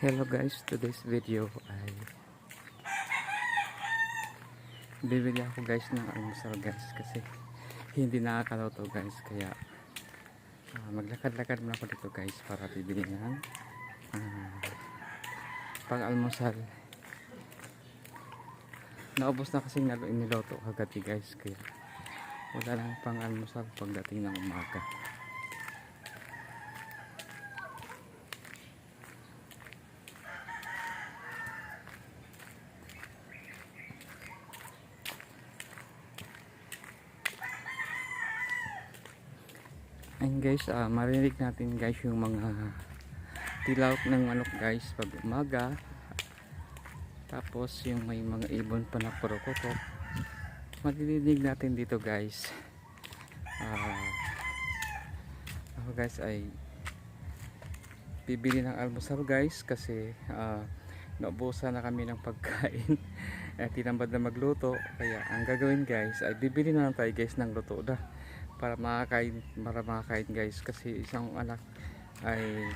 Hello guys, today's video ay bibili ako guys ng almusal guys kasi hindi nakakaloto guys, kaya maglakad-lakad muna ako dito guys para bibili ng pang almusal. Naubos na kasi niloto kagabi guys, kaya wala lang pang almusal pagdating ng umaga. And guys, marinig natin guys yung mga tilaw ng manok guys pag umaga. Tapos yung may mga ibon pa na kurokotok, marinig natin dito guys. Ako guys ay bibili ng almusal guys kasi naubusan na kami ng pagkain. Tinambad na magluto, kaya ang gagawin guys ay bibili na lang tayo guys ng luto na para makakain guys, kasi isang anak ay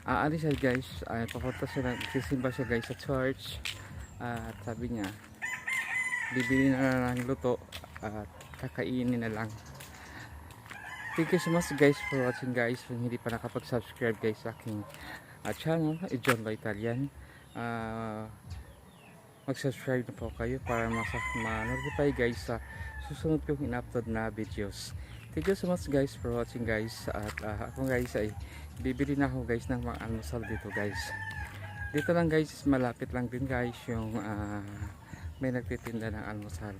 aalis siya guys, ay papunta siya, sisimba siya guys sa church, at sabi niya bibili na lang ng luto at kakainin na lang. Thank you so much guys for watching guys. Kung hindi pa nakapag-subscribe guys sa aking channel, John by Italian, mag-subscribe na po kayo para ma-notify guys sa susunod kong in-upload na videos. Thank you so much guys for watching guys. At ako guys ay bibili na ako guys ng mga almusal dito guys. Dito lang guys, malapit lang din guys yung may nagtitinda ng almusal.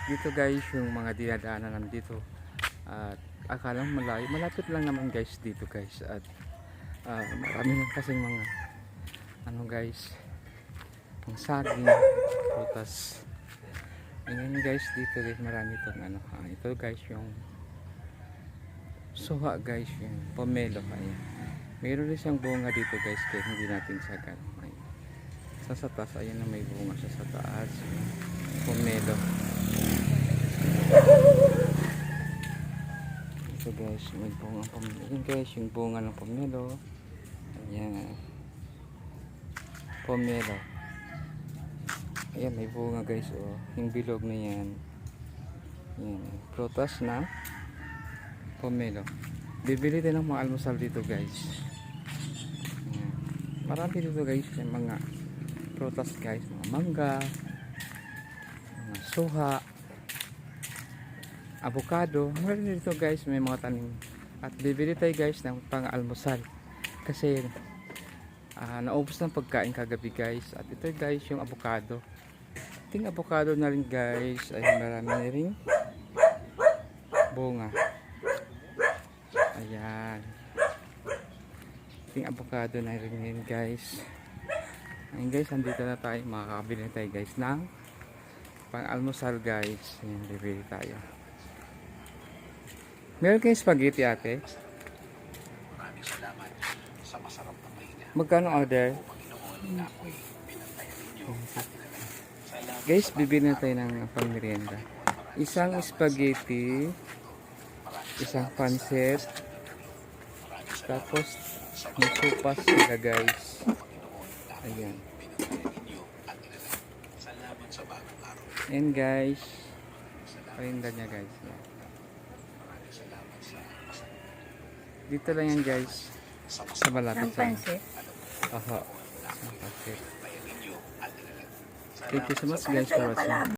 Dito guys yung mga dinadaanan nandito. At akala malayo, malapit lang naman guys dito guys. At marami lang kasing mga guys, ang saging, prutas. Ayan guys, dito guys marami itong ito guys yung suha guys, yung pomelo. Ayan, mayroon din siyang bunga dito guys, kaya hindi natin sagad. Sa taas, ayan na may bunga siya sa taas, pomelo. Ito guys, may bunga pomelo. Ayan guys, yung bunga ng pomelo. Ayan, pomelo. Ayan, may bunga guys, oh. Yung bilog na yan. Ayan, prutas na pomelo. Bibili din ng mga almusal dito guys. Ayan, marami dito guys yung mga prutas guys, mga mangga, mga suha, avocado. Marami dito guys, may mga tanim. At bibili tayo guys ng pang almusal kasi naubos ng pagkain kagabi guys. At ito guys yung avocado. Ting avocado na rin guys, ay marami na rin bunga. Ayan, ting avocado na rin guys. Ayan guys, andito na tayo, makakabili na tayo guys ng pang almusal guys. Ayan, bibili tayo. Meron kayong spaghetti ate? Maraming salamat sa masarap na mahinga. Magkano order? Guys, bibili na tayo ng pang-merienda. Isang spaghetti, isang pancit, tapos may sopas sila guys. Ayan. And guys, parinda niya guys. Dito lang yan guys, sa malapit sa pancit. Aha, pancit. Thank you so much guys for watching.